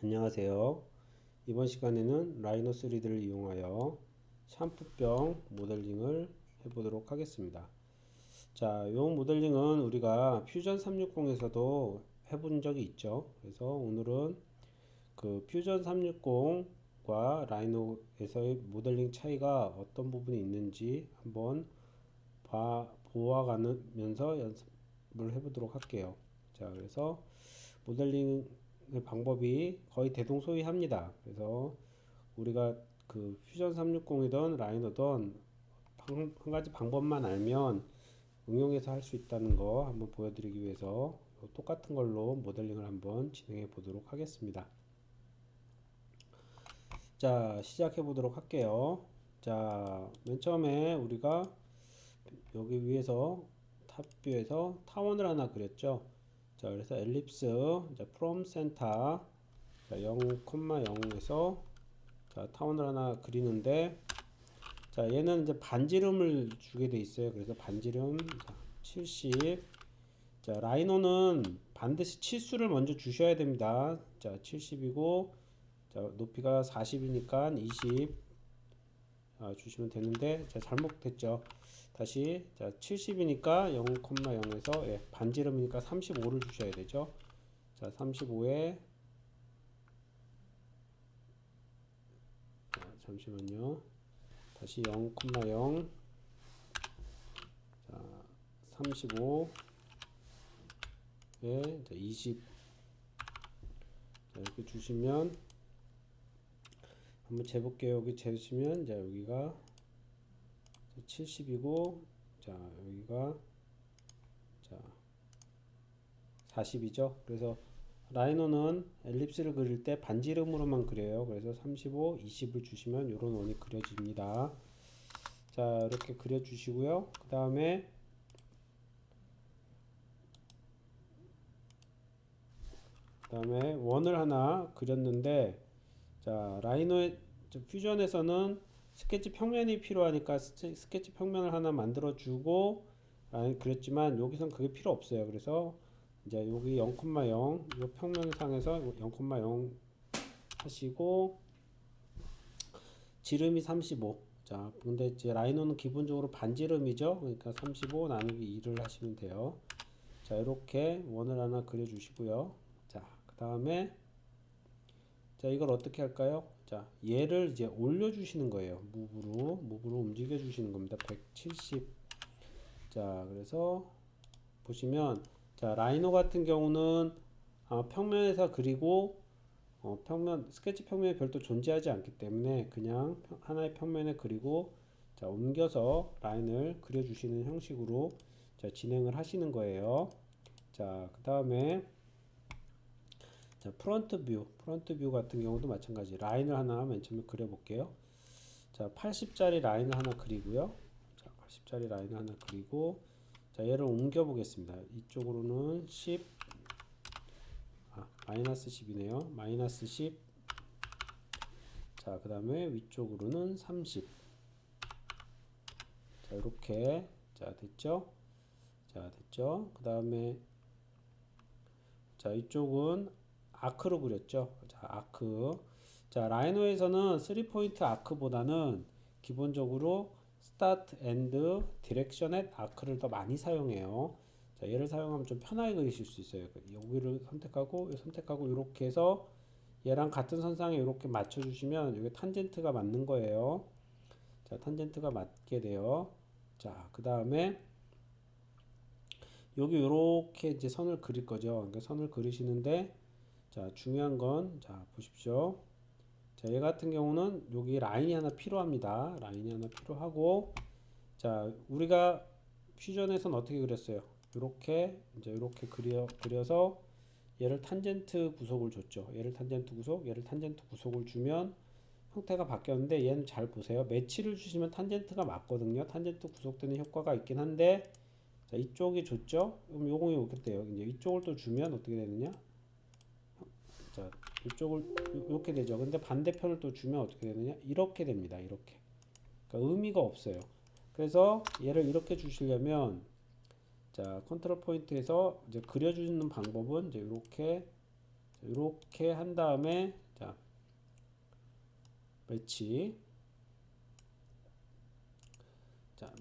안녕하세요. 이번 시간에는 라이노 3D를 이용하여 샴푸병 모델링을 해보도록 하겠습니다. 자, 이 모델링은 우리가 퓨전 360에서도 해본 적이 있죠. 그래서 오늘은 그 퓨전 360과 라이노에서의 모델링 차이가 어떤 부분이 있는지 한번 보아가면서 연습을 해보도록 할게요. 자, 그래서 모델링 방법이 거의 대동소이합니다. 그래서 우리가 그 퓨전 360이든 라이너든 한 가지 방법만 알면 응용해서 할 수 있다는 거 한번 보여드리기 위해서 똑같은 걸로 모델링을 한번 진행해 보도록 하겠습니다. 자, 시작해 보도록 할게요. 자, 맨 처음에 우리가 여기 위에서 탑뷰에서 타원을 하나 그렸죠. 자, 그래서 엘립스, 자, from center, 자, 0,0에서 자, 타원을 하나 그리는데, 자, 얘는 이제 반지름을 주게 돼 있어요. 그래서 반지름, 자, 70. 자, 라이노는 반드시 치수를 먼저 주셔야 됩니다. 자, 70이고, 자, 높이가 40이니까 20 주시면 되는데, 자, 잘못됐죠. 다시, 자, 70이니까 0,0에서 예, 반지름이니까 35를 주셔야 되죠. 자, 35에 잠시만요. 다시 0,0 자, 35에 20 자, 이렇게 주시면 한번 재볼게요. 여기 재시면 자, 여기가 70이고 자, 여기가 자, 40이죠. 그래서 라이너는 엘립스를 그릴 때 반지름으로만 그려요. 그래서 35, 20을 주시면 이런 원이 그려집니다. 자, 이렇게 그려주시고요. 그 다음에 원을 하나 그렸는데, 자, 라이노의 퓨전에서는 스케치 평면이 필요하니까 스케치 평면을 하나 만들어주고 그랬지만 여기선 그게 필요 없어요. 그래서 이제 여기 0,0 이 평면상에서 0,0 하시고 지름이 35. 자, 근데 이제 라이노는 기본적으로 반지름이죠. 그러니까 35 나누기 2를 하시면 돼요. 자, 이렇게 원을 하나 그려 주시고요. 자, 그 다음에 자, 이걸 어떻게 할까요? 자, 얘를 이제 올려 주시는 거예요. 무브로 움직여 주시는 겁니다. 170. 자, 그래서 보시면 자, 라이노 같은 경우는 평면에서 그리고 스케치 평면이 별도 존재하지 않기 때문에 그냥 하나의 평면에 그리고 자, 옮겨서 라인을 그려주시는 형식으로 자, 진행을 하시는 거예요. 자, 그 다음에 자, 프런트 뷰 같은 경우도 마찬가지 라인을 하나 맨 처음에 그려볼게요. 자, 80짜리 라인을 하나 그리고요. 자, 80짜리 라인을 하나 그리고 자, 얘를 옮겨 보겠습니다. 이쪽으로는 10 마이너스 10이네요. 마이너스 10. 자, 그 다음에 위쪽으로는 30. 자, 이렇게. 자, 됐죠? 자, 됐죠? 그 다음에, 자, 이쪽은 아크로 그렸죠? 자, 아크. 자, 라이노에서는 3포인트 아크보다는 기본적으로 스타트, 엔드, 디렉션의 아크를 더 많이 사용해요. 자, 얘를 사용하면 좀 편하게 그리실 수 있어요. 여기를 선택하고 이렇게 해서 얘랑 같은 선상에 이렇게 맞춰주시면 이게 탄젠트가 맞는 거예요. 자, 탄젠트가 맞게 돼요. 자, 그 다음에 여기 이렇게 이제 선을 그릴 거죠. 그러니까 선을 그리시는데 자, 중요한 건 자, 보십시오. 자, 얘 같은 경우는 여기 라인이 하나 필요합니다. 라인이 하나 필요하고 자, 우리가 퓨전에서는 어떻게 그렸어요? 이렇게 이제 이렇게 그려서 얘를 탄젠트 구속을 줬죠. 얘를 탄젠트 구속, 얘를 탄젠트 구속을 주면 형태가 바뀌었는데 얘는 잘 보세요. 매치를 주시면 탄젠트가 맞거든요. 탄젠트 구속되는 효과가 있긴 한데 자, 이쪽이 줬죠. 그럼 요공이 오겠대요. 이제 이쪽을 또 주면 어떻게 되느냐? 자, 이쪽을 이렇게 되죠. 근데 반대편을 또 주면 어떻게 되느냐? 이렇게 됩니다. 이렇게. 그러니까 의미가 없어요. 그래서 얘를 이렇게 주시려면 자, 컨트롤 포인트에서 이제 그려주는 방법은 이제 이렇게 이렇게 한 다음에 자 매치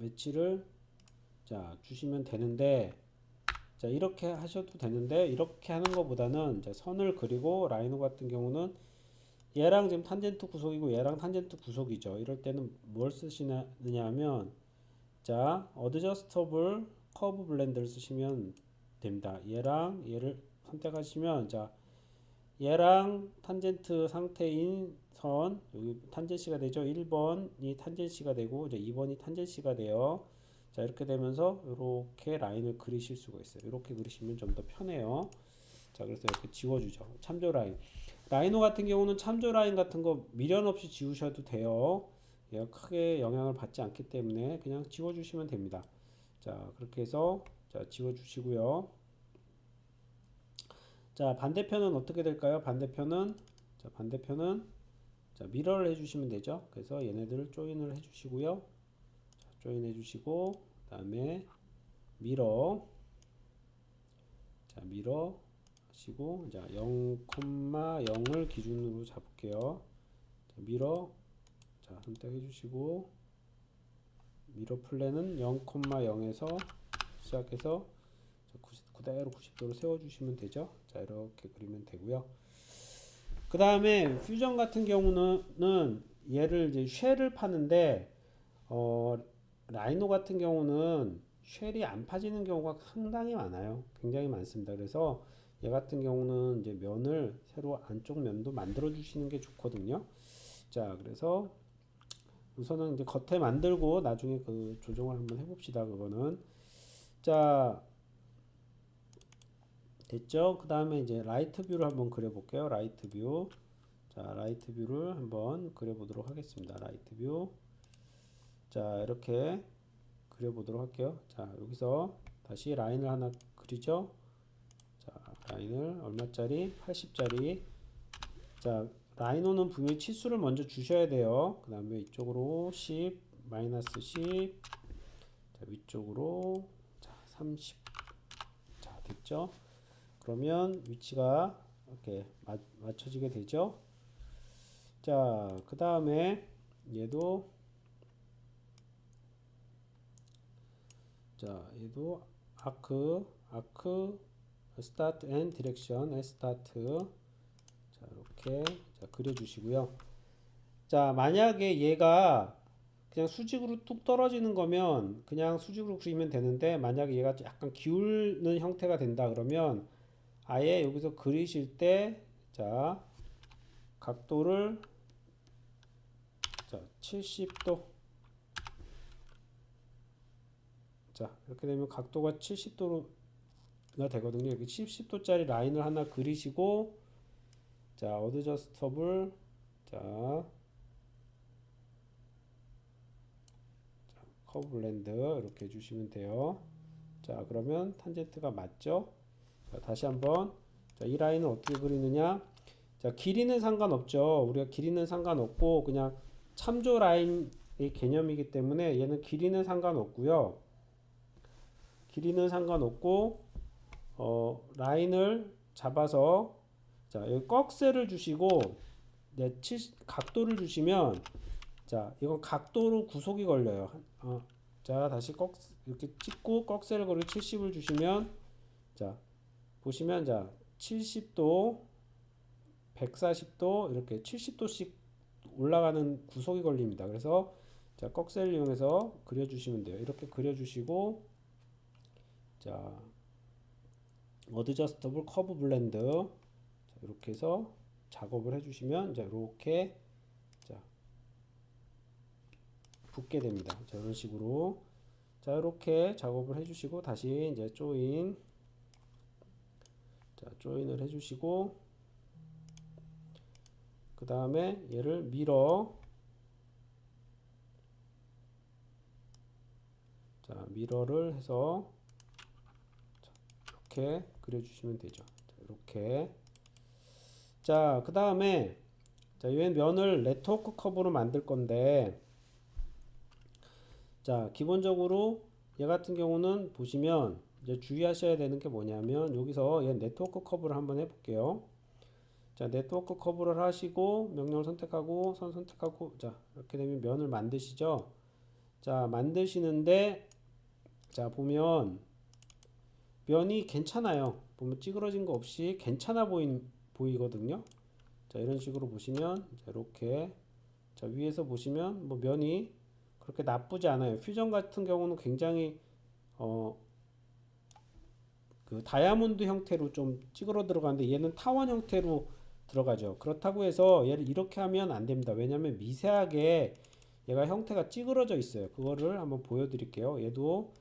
매치를 자 주시면 되는데, 자 이렇게 하셔도 되는데, 이렇게 하는 것보다는 자 선을 그리고 라이노 같은 경우는 얘랑 지금 탄젠트 구속이고 얘랑 탄젠트 구속이죠. 이럴 때는 뭘 쓰시느냐 하면 자 어드저스터블 커브 블렌드를 쓰시면 됩니다. 얘랑 얘를 선택하시면 자 얘랑 탄젠트 상태인 선, 여기 탄젠시가 되죠. 1번이 탄젠시가 되고 이제 2번이 탄젠시가 돼요. 자 이렇게 되면서 이렇게 라인을 그리실 수가 있어요. 이렇게 그리시면 좀 더 편해요. 자 그래서 이렇게 지워주죠. 참조 라인. 라이노 같은 경우는 참조 라인 같은 거 미련 없이 지우셔도 돼요. 얘가 크게 영향을 받지 않기 때문에 그냥 지워주시면 됩니다. 자 그렇게 해서 자 지워주시고요. 자 반대편은 어떻게 될까요? 반대편은 자 미러를 해주시면 되죠. 그래서 얘네들을 조인을 해주시고요. 자, 조인 해주시고 그다음에 미러, 자 미러 하시고 자 0,0을 기준으로 잡을게요. 자, 미러 자 선택해 주시고 미러 플랜은 0,0에서 시작해서 그대로 90도로 세워 주시면 되죠. 자 이렇게 그리면 되고요. 그 다음에 퓨전 같은 경우는 얘를 이제 쉘을 파는데 라이노 같은 경우는 쉘이 안 파지는 경우가 상당히 많아요. 굉장히 많습니다. 그래서 얘 같은 경우는 이제 면을 새로 안쪽 면도 만들어 주시는 게 좋거든요. 자 그래서 우선은 이제 겉에 만들고 나중에 그 조정을 한번 해봅시다. 그거는 자 됐죠? 그 다음에 이제 라이트 뷰를 한번 그려볼게요. 라이트 뷰. 자, 라이트 뷰를 한번 그려보도록 하겠습니다. 라이트 뷰. 자, 이렇게 그려보도록 할게요. 자, 여기서 다시 라인을 하나 그리죠? 자, 라인을 얼마짜리? 80짜리. 자, 라이노는 분명히 치수를 먼저 주셔야 돼요. 그 다음에 이쪽으로 10, 마이너스 10. 자, 위쪽으로 자, 30. 자, 됐죠? 그러면 위치가 이렇게 맞춰지게 되죠. 자, 그 다음에 얘도 아크 스타트 앤 디렉션 스타트. 자 이렇게 자 그려주시고요. 자 만약에 얘가 그냥 수직으로 뚝 떨어지는 거면 그냥 수직으로 그리면 되는데, 만약에 얘가 약간 기울는 형태가 된다 그러면 아예 여기서 그리실 때 자 각도를 자 70도, 자 이렇게 되면 각도가 70도가 되거든요. 여기 70도짜리 라인을 하나 그리시고 자 어드저스터블 자 커브 블렌드 이렇게 해주시면 돼요. 자 그러면 탄젠트가 맞죠? 자, 다시 한번 자, 이 라인은 어떻게 그리느냐? 자 길이는 상관없죠. 우리가 길이는 상관없고 그냥 참조 라인의 개념이기 때문에 얘는 길이는 상관없고요. 길이는 상관없고 라인을 잡아서 자 여기 꺽쇠를 주시고 네, 각도를 주시면 자 이건 각도로 구속이 걸려요. 자 다시 이렇게 찍고 꺽쇠를 걸고 70을 주시면 자 보시면 자 70도 140도 이렇게 70도씩 올라가는 구속이 걸립니다. 그래서 자 꺽쇠를 이용해서 그려주시면 돼요. 이렇게 그려주시고 자 어드저스터블 커브 블렌드 자, 이렇게 해서 작업을 해주시면 자 이렇게 자 붙게 됩니다. 자 이런 식으로 자 이렇게 작업을 해주시고 다시 이제 조인 자 조인을 해주시고 그 다음에 얘를 미러 자 미러를 해서 이렇게 그려주시면 되죠. 자, 이렇게 자 그 다음에 자 이 면을 네트워크 커브로 만들 건데 자 기본적으로 얘 같은 경우는 보시면 이제 주의하셔야 되는 게 뭐냐면 여기서 얘 네트워크 커브를 한번 해볼게요. 자, 네트워크 커브를 하시고 명령을 선택하고 선 선택하고 자, 이렇게 되면 면을 만드시죠. 자, 만드시는데 자, 보면 면이 괜찮아요. 보면 찌그러진 거 없이 괜찮아 보이거든요. 자, 이런 식으로 보시면 자, 이렇게 자, 위에서 보시면 뭐 면이 그렇게 나쁘지 않아요. 퓨전 같은 경우는 굉장히 어, 그 다이아몬드 형태로 좀 찌그러 들어가는데 얘는 타원 형태로 들어가죠. 그렇다고 해서 얘를 이렇게 하면 안 됩니다. 왜냐면 미세하게 얘가 형태가 찌그러져 있어요. 그거를 한번 보여드릴게요. 얘도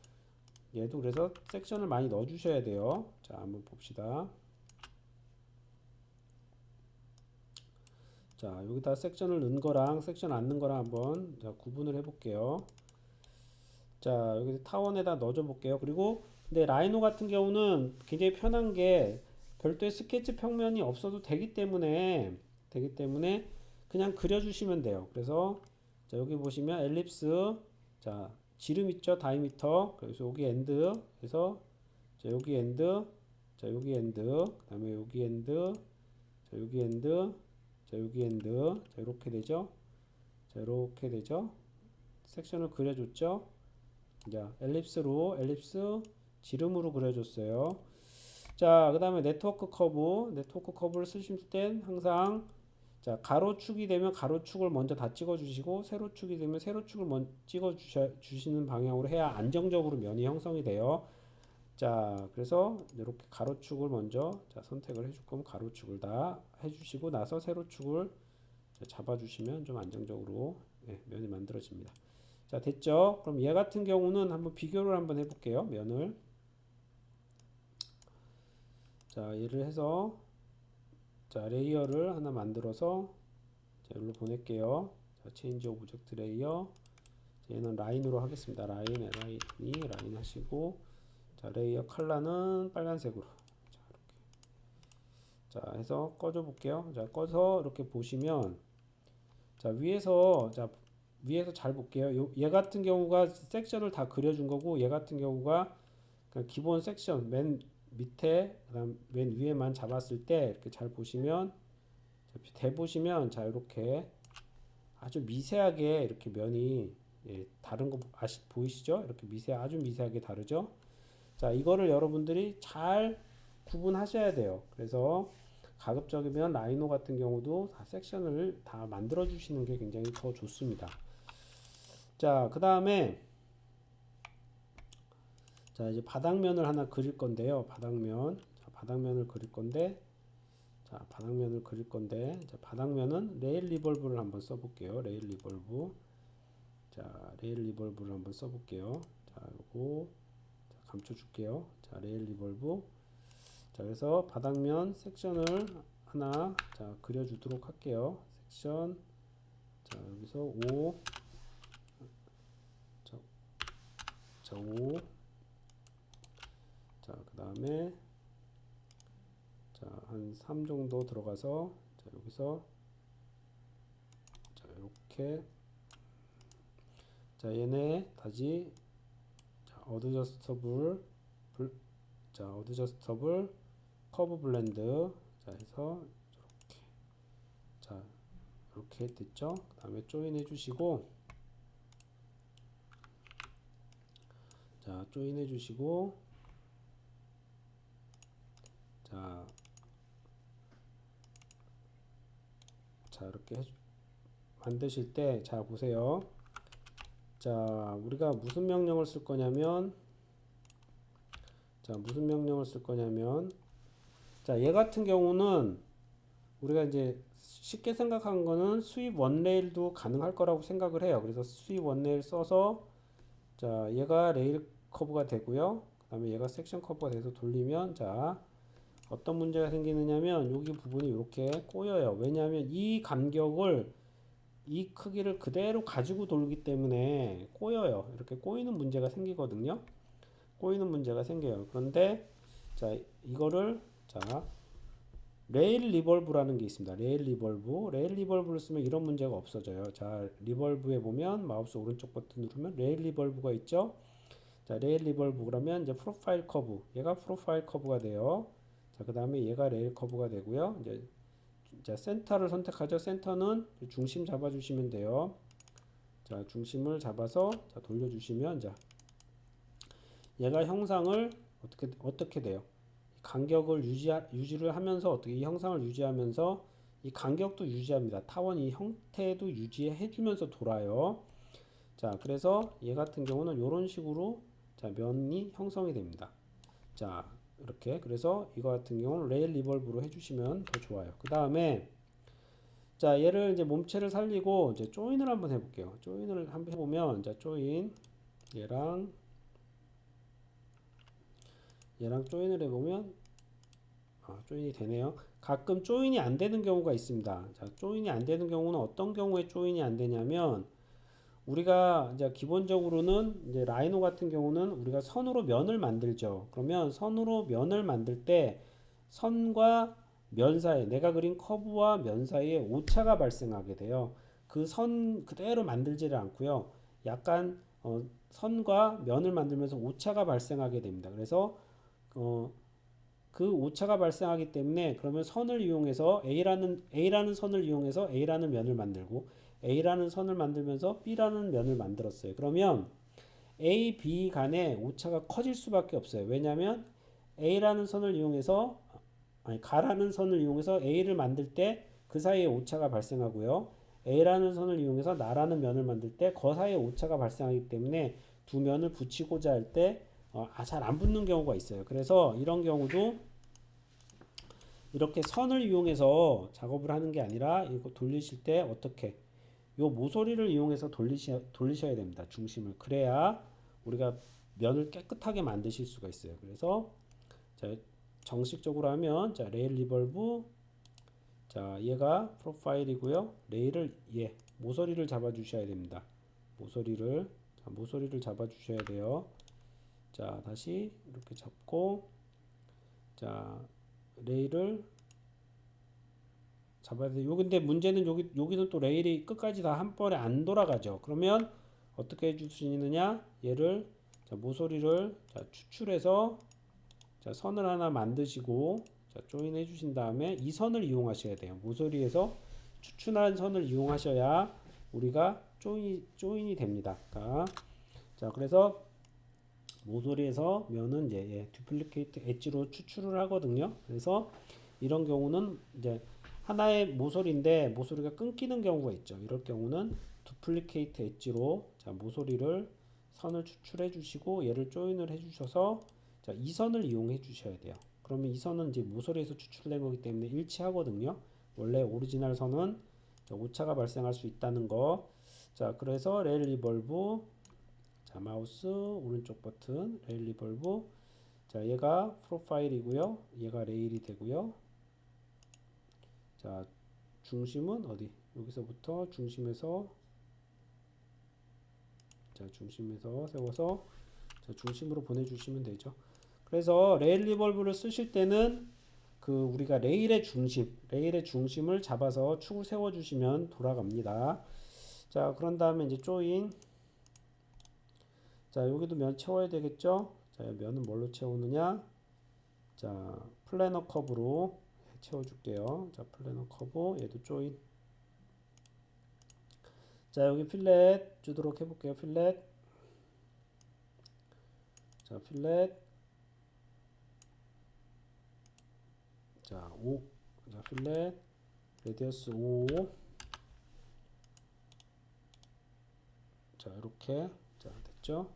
그래서 섹션을 많이 넣어 주셔야 돼요. 자, 한번 봅시다. 자, 여기다 섹션을 넣은 거랑 섹션 안 넣은 거랑 한번 자, 구분을 해 볼게요. 자, 여기 타원에다 넣어줘 볼게요. 그리고 근데 라이노 같은 경우는 굉장히 편한 게 별도의 스케치 평면이 없어도 되기 때문에 그냥 그려주시면 돼요. 그래서 자, 여기 보시면 엘립스 자, 지름 있죠? 다이미터. 그래서 여기 엔드 그래서 자, 여기 엔드 자, 여기 엔드 그다음에 여기 엔드 자, 여기 엔드 자, 여기 엔드 자, 이렇게 되죠? 자, 이렇게 되죠? 섹션을 그려줬죠? 자, 엘립스 지름으로 그려줬어요. 자, 그 다음에 네트워크 커브를 쓰실 땐 항상 자, 가로축이 되면 가로축을 먼저 다 찍어주시고 세로축이 되면 세로축을 먼저 찍어주시는 방향으로 해야 안정적으로 면이 형성이 돼요. 자, 그래서 이렇게 가로축을 먼저 자, 선택을 해줄 거면 가로축을 다 해주시고 나서 세로축을 잡아주시면 좀 안정적으로 면이 만들어집니다. 자, 됐죠? 그럼 얘 같은 경우는 한번 비교를 한번 해볼게요. 면을. 자, 얘를 해서 자, 레이어를 하나 만들어서 자, 여기로 보낼게요. 자, 체인지 오브젝트 레이어. 자, 얘는 라인으로 하겠습니다. 라인 하시고 자, 레이어 컬러는 빨간색으로. 자, 이렇게. 자, 해서 꺼줘 볼게요. 자, 꺼서 이렇게 보시면 자, 위에서 잘 볼게요. 얘 같은 경우가 섹션을 다 그려준 거고 얘 같은 경우가 그냥 기본 섹션 맨 밑에 그다음 맨 위에만 잡았을 때 이렇게 잘 보시면 대보시면 자 이렇게 아주 미세하게 이렇게 면이 다른 거 보이시죠? 이렇게 아주 미세하게 다르죠? 자, 이거를 여러분들이 잘 구분하셔야 돼요. 그래서 가급적이면 라이노 같은 경우도 다 섹션을 다 만들어 주시는 게 굉장히 더 좋습니다. 자, 그 다음에 자, 이제 바닥면을 하나 그릴 건데요. 바닥면을 그릴 건데 자, 바닥면은 레일 리볼브를 한번 써볼게요. 레일 리볼브를 한번 써볼게요. 자, 요거 감춰줄게요. 자, 레일 리볼브. 자, 그래서 바닥면 섹션을 하나 자, 그려주도록 할게요. 섹션. 자, 여기서 5. 자, 5. 자, 그 다음에 자, 한 3 정도 들어가서 자, 여기서 자, 이렇게 자, 얘네 다시 자, 어드저스터블 커브 블렌드 자, 해서 이렇게 자, 이렇게 됐죠? 그 다음에 조인 해주시고 자, 조인 해주시고 자, 이렇게 만드실 때 자, 보세요. 자, 우리가 무슨 명령을 쓸 거냐면 자, 얘 같은 경우는 우리가 이제 쉽게 생각한 거는 수입 원레일도 가능할 거라고 생각을 해요. 그래서 수입 원레일 써서 자, 얘가 레일 커브가 되고요. 그 다음에 얘가 섹션 커브가 돼서 돌리면 자, 어떤 문제가 생기느냐면 여기 부분이 이렇게 꼬여요. 왜냐하면 이 간격을 이 크기를 그대로 가지고 돌기 때문에 꼬여요. 이렇게 꼬이는 문제가 생기거든요. 꼬이는 문제가 생겨요. 그런데 자, 이거를 자, 레일 리볼브라는 게 있습니다. 레일 리볼브를 쓰면 이런 문제가 없어져요. 자, 리볼브에 보면 마우스 오른쪽 버튼 누르면 레일 리볼브가 있죠. 자, 레일 리볼브 그러면 이제 프로파일 커브, 얘가 프로파일 커브가 돼요. 자, 그 다음에 얘가 레일 커브가 되고요. 이제 자, 센터를 선택하죠. 센터는 중심 잡아주시면 돼요. 자, 중심을 잡아서 자, 돌려주시면 자, 얘가 형상을 어떻게 돼요? 간격을 유지를 하면서 어떻게 이 형상을 유지하면서 이 간격도 유지합니다. 타원 이 형태도 유지해 주면서 돌아요. 자, 그래서 얘 같은 경우는 이런 식으로 자, 면이 형성이 됩니다. 자, 이렇게 그래서 이거 같은 경우는 레일 리볼브로 해주시면 더 좋아요. 그 다음에 자, 얘를 이제 몸체를 살리고 이제 조인을 한번 해볼게요. 조인을 한번 해보면 자, 조인 얘랑 조인을 해보면 조인이 되네요. 가끔 조인이 안 되는 경우가 있습니다. 자, 조인이 안 되는 경우는 어떤 경우에 조인이 안 되냐면 우리가 이제 기본적으로는 이제 라이노 같은 경우는 우리가 선으로 면을 만들죠. 그러면 선으로 면을 만들 때 선과 면 사이, 내가 그린 커브와 면 사이에 오차가 발생하게 돼요. 그 선 그대로 만들지를 않고요. 약간 선과 면을 만들면서 오차가 발생하게 됩니다. 그래서 그 오차가 발생하기 때문에 그러면 선을 이용해서 A라는 선을 이용해서 A라는 면을 만들고 A라는 선을 만들면서 B라는 면을 만들었어요. 그러면 A, B 간의 오차가 커질 수밖에 없어요. 왜냐하면 A라는 선을 이용해서 가라는 선을 이용해서 A를 만들 때 그 사이에 오차가 발생하고요. A라는 선을 이용해서 나라는 면을 만들 때 그 사이에 오차가 발생하기 때문에 두 면을 붙이고자 할 때 잘 안 붙는 경우가 있어요. 그래서 이런 경우도 이렇게 선을 이용해서 작업을 하는 게 아니라 이거 돌리실 때 어떻게 요 모서리를 이용해서 돌리셔야 됩니다. 중심을. 그래야 우리가 면을 깨끗하게 만드실 수가 있어요. 그래서 자, 정식적으로 하면 자, 레일 리볼브 자, 얘가 프로파일이고요. 레일을 모서리를 잡아 주셔야 됩니다. 모서리를 잡아 주셔야 돼요. 자, 다시 이렇게 잡고 자, 레일을 잡아야 돼요. 근데 문제는 여기서 또 레일이 끝까지 다 한 번에 안 돌아가죠. 그러면 어떻게 해줄 수 있느냐? 얘를 자, 모서리를 자, 추출해서 자, 선을 하나 만드시고 자, 조인 해주신 다음에 이 선을 이용하셔야 돼요. 모서리에서 추출한 선을 이용하셔야 우리가 조인이 됩니다. 자, 그래서 모서리에서 면은 이제 듀플리케이트 엣지로 추출을 하거든요. 그래서 이런 경우는 이제 하나의 모서리인데 모서리가 끊기는 경우가 있죠. 이럴 경우는 듀플리케이트 엣지로 자, 모서리를 선을 추출해 주시고 얘를 조인을 해 주셔서 자, 이 선을 이용해 주셔야 돼요. 그러면 이 선은 이제 모서리에서 추출된 거기 때문에 일치하거든요. 원래 오리지널 선은 오차가 발생할 수 있다는 거. 자, 그래서 레일 리볼브 자, 마우스 오른쪽 버튼 레일 리볼브 자, 얘가 프로파일이고요. 얘가 레일이 되고요. 자, 중심은 어디? 여기서부터 중심에서 세워서 자, 중심으로 보내주시면 되죠. 그래서 레일 리볼브를 쓰실 때는 그 우리가 레일의 중심을 잡아서 축을 세워주시면 돌아갑니다. 자, 그런 다음에 이제 조인 자, 여기도 면 채워야 되겠죠? 자, 면은 뭘로 채우느냐? 자, 플래너 커브로 채워줄게요. 자, 플래너 커브 얘도 조인 자, 여기 필렛 주도록 해볼게요. 필렛 자, 필렛 자, 5 자, 필렛 레디어스 5 자, 이렇게 자, 됐죠?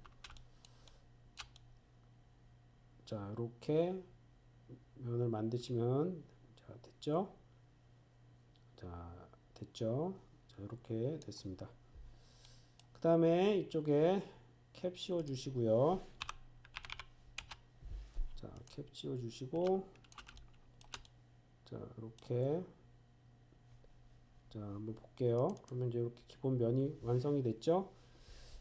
자, 이렇게 면을 만드시면 자, 됐죠? 자, 됐죠? 자, 이렇게 됐습니다. 그 다음에 이쪽에 캡 씌워 주시고요. 자, 캡 씌워 주시고 자, 이렇게 자, 한번 볼게요. 그러면 이제 이렇게 기본 면이 완성이 됐죠?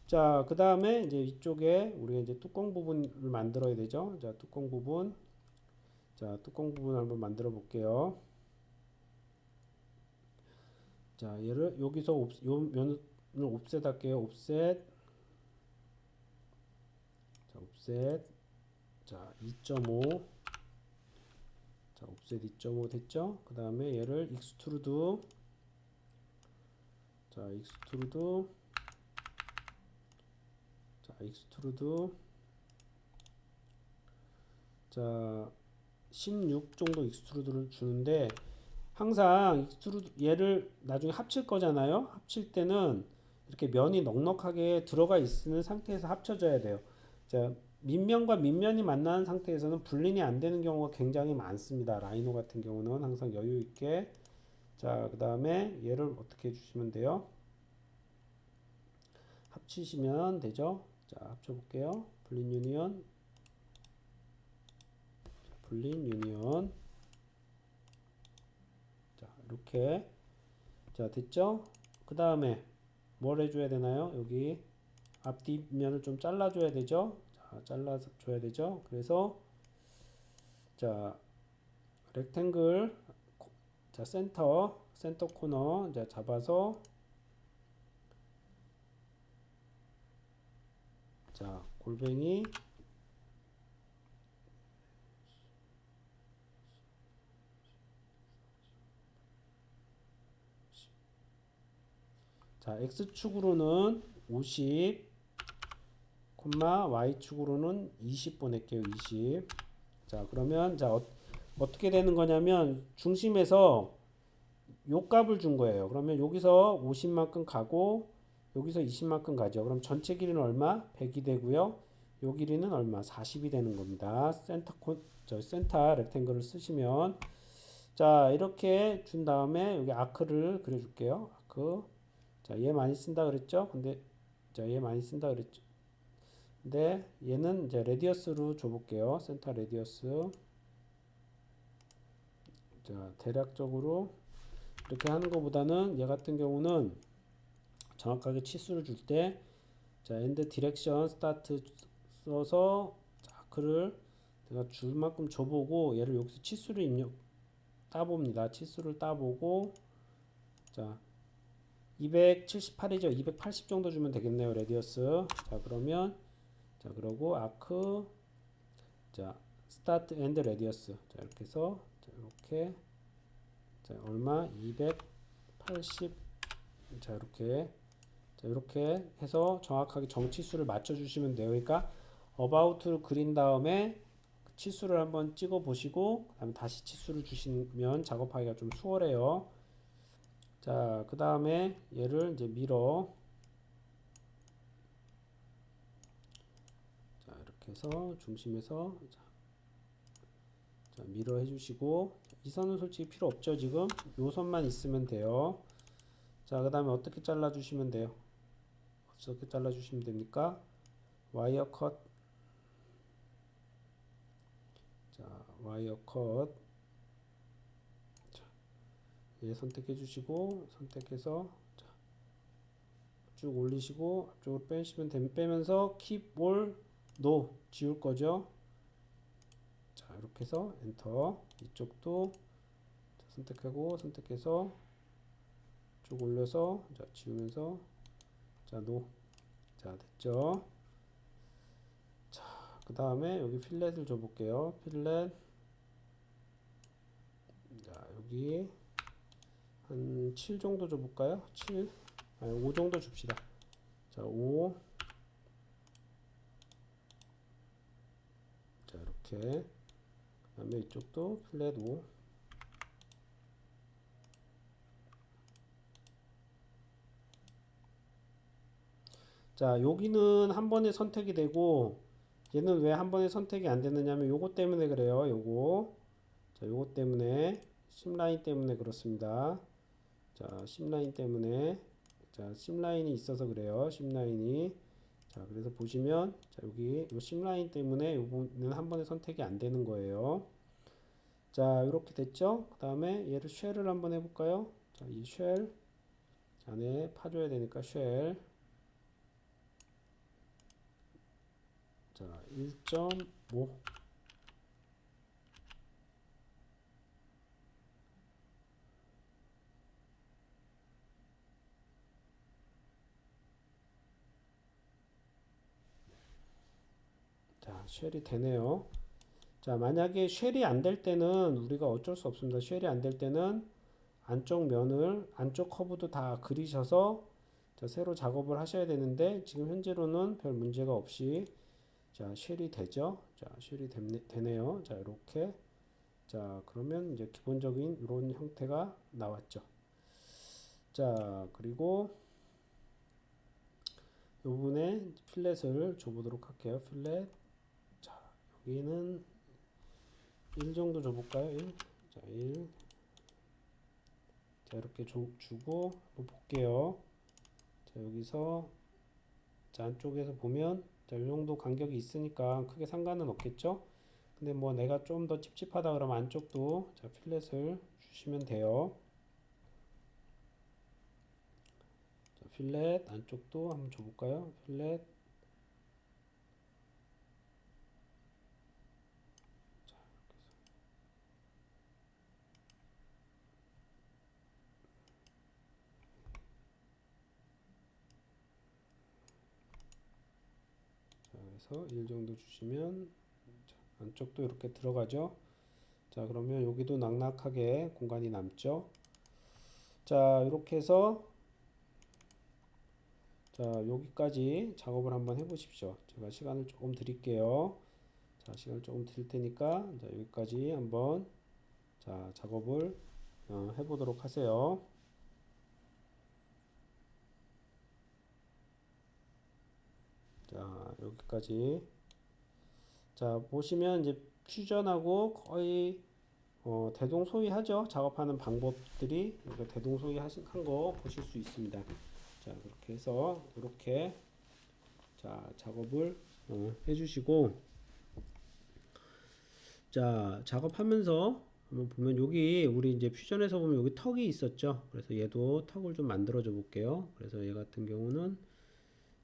자, 그 다음에 이제 이쪽에 우리가 이제 뚜껑 부분을 만들어야 되죠? 자, 뚜껑 부분 한번 만들어 볼게요. 자, 얘를 여기서 요 면을 옵셋 할게요. 옵셋. 자, 옵셋. 자, 2.5. 자, 자, 옵셋 2.5 됐죠? 그 다음에 얘를 익스트루드. 자, 익스트루드. 자, 익스트루드. 자, 16 정도 익스트루드를 주는데, 항상 익스트루드 얘를 나중에 합칠 거잖아요. 합칠 때는 이렇게 면이 넉넉하게 들어가 있는 상태에서 합쳐져야 돼요. 자, 밑면과 밑면이 만나는 상태에서는 불린이 안 되는 경우가 굉장히 많습니다. 라이노 같은 경우는 항상 여유 있게. 자, 그 다음에 얘를 어떻게 해주시면 돼요? 합치시면 되죠. 자, 합쳐볼게요. 불린 유니언, 불린 유니언. 자, 이렇게. 자, 됐죠? 그 다음에 뭘 해줘야 되나요? 여기 앞뒷면을 좀 잘라줘야 되죠? 자, 잘라줘야 되죠? 그래서 자, 렉탱글, 자, 센터 코너 이제 잡아서, 자, 골뱅이, 자, X축으로는 50, Y축으로는 20 보낼게요. 20. 자, 그러면 자, 어떻게 되는 거냐면 중심에서 요 값을 준 거예요. 그러면 여기서 50만큼 가고 여기서 20만큼 가죠. 그럼 전체 길이는 얼마? 100이 되고요. 요 길이는 얼마? 40이 되는 겁니다. 센터 렉탱글을 쓰시면, 자, 이렇게 준 다음에 여기 아크를 그려 줄게요. 아크. 자, 얘 많이 쓴다 그랬죠? 근데 자, 얘 많이 쓴다 그랬죠? 근데 얘는 이제 레디어스로 줘 볼게요. 센터 레디어스. 자, 대략적으로 이렇게 하는 것보다는 얘 같은 경우는 정확하게 치수를 줄 때, 자, 엔드 디렉션 스타트 써서 자, 아크를 내가 줄 만큼 줘보고 얘를 여기서 치수를 따봅니다. 치수를 따보고, 자, 278이죠. 280 정도 주면 되겠네요. 레디어스. 자, 그러면 자, 그러고 아크, 자, 스타트 엔드 레디어스. 자, 이렇게 해서 자, 이렇게, 자, 얼마? 280. 자, 이렇게, 자, 이렇게 해서 정확하게 정치수를 맞춰 주시면 돼요. 그러니까 어바웃을 그린 다음에 치수를 한번 찍어 보시고 그다음에 다시 치수를 주시면 작업하기가 좀 수월해요. 자, 그 다음에 얘를 이제 밀어. 자, 이렇게 해서 중심에서 자, 밀어 해주시고, 이 선은 솔직히 필요 없죠. 지금 요 선만 있으면 돼요. 자, 그 다음에 어떻게 잘라 주시면 돼요? 어떻게 잘라 주시면 됩니까? 와이어 컷. 자, 와이어 컷. 자, 얘 선택해 주시고, 선택해서 자, 쭉 올리시고 앞쪽으로 빼시면 빼면서 keep all no 지울 거죠. 자, 이렇게 해서 엔터. 이쪽도 자, 선택해서 쭉 올려서 자, 지우면서 자, 노. 자, 됐죠. 자, 그 다음에 여기 필렛을 줘 볼게요. 필렛. 자, 여기 한 7 정도 줘 볼까요? 7 아니 5 정도 줍시다. 자, 5. 자, 이렇게. 그 다음에 이쪽도 필렛 5. 자, 여기는 한 번에 선택이 되고 얘는 왜 한 번에 선택이 안 되느냐면 요거 때문에 그래요. 요거. 자, 요거 때문에 10라인 때문에 그렇습니다. 자, 10라인 때문에, 자, 10라인이 있어서 그래요. 10라인이. 자, 그래서 보시면 자, 여기 요 10라인 때문에 요거는 한 번에 선택이 안 되는 거예요. 자, 이렇게 됐죠? 그 다음에 얘를 쉘을 한번 해볼까요? 자, 이 쉘 안에 파줘야 되니까 쉘. 자, 1.5. 자, 쉘이 되네요. 자, 만약에 쉘이 안 될 때는 우리가 어쩔 수 없습니다. 쉘이 안 될 때는 안쪽 면을, 안쪽 커브도 다 그리셔서 자, 새로 작업을 하셔야 되는데 지금 현재로는 별 문제가 없이 자, 쉘이 되죠. 자, 쉘이 되네요. 자, 이렇게. 자, 그러면 이제 기본적인 이런 형태가 나왔죠. 자, 그리고 이 부분에 필렛을 줘보도록 할게요. 필렛. 자, 여기는 1 정도 줘볼까요? 1. 자, 1. 자, 이렇게 주고 한번 볼게요. 자, 여기서 자, 안쪽에서 보면 자, 이 정도 간격이 있으니까 크게 상관은 없겠죠? 근데 뭐 내가 좀 더 찝찝하다 그러면 안쪽도 자, 필렛을 주시면 돼요. 자, 필렛 안쪽도 한번 줘볼까요? 필렛. 자, 그래서 1 정도 주시면 자, 안쪽도 이렇게 들어가죠. 자, 그러면 여기도 낙낙하게 공간이 남죠. 자, 이렇게 해서 자, 여기까지 작업을 한번 해 보십시오. 제가 시간을 조금 드릴게요. 자, 시간을 조금 드릴 테니까 자, 여기까지 한번 자, 작업을 해 보도록 하세요. 자, 여기까지. 자, 보시면 이제 퓨전하고 거의 대동소이하죠. 작업하는 방법들이 대동소이한 거 보실 수 있습니다. 자, 그렇게 해서 이렇게 자, 작업을 해주시고 자, 작업하면서 한번 보면 여기 우리 이제 퓨전에서 보면 여기 턱이 있었죠. 그래서 얘도 턱을 좀 만들어 줘 볼게요. 그래서 얘 같은 경우는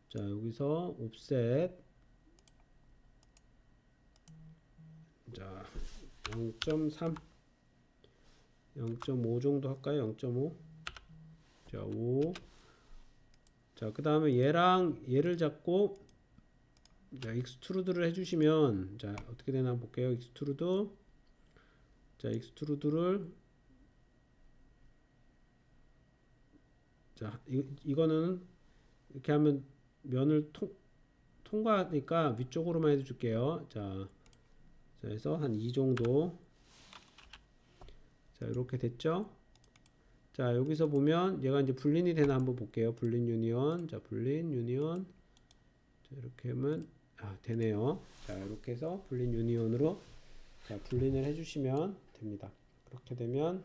자, 여기서 옵셋 자, 0.3 0.5 정도 할까요? 0.5 자, 5 자, 그 다음에 얘랑 얘를 잡고 자, 익스트루드를 해주시면 자, 어떻게 되나 볼게요. 익스트루드 자, 익스트루드를 자, 이거는 이렇게 하면 면을 통과하니까 위쪽으로만 해줄게요. 자, 그래서 한 2 정도 자, 이렇게 됐죠. 자, 여기서 보면 얘가 이제 분린이 되나 한번 볼게요. 분린 유니언 자, 분린 유니언 자, 이렇게 하면 되네요. 자, 이렇게 해서 분린 유니온으로 자, 분린을 해주시면 됩니다. 그렇게 되면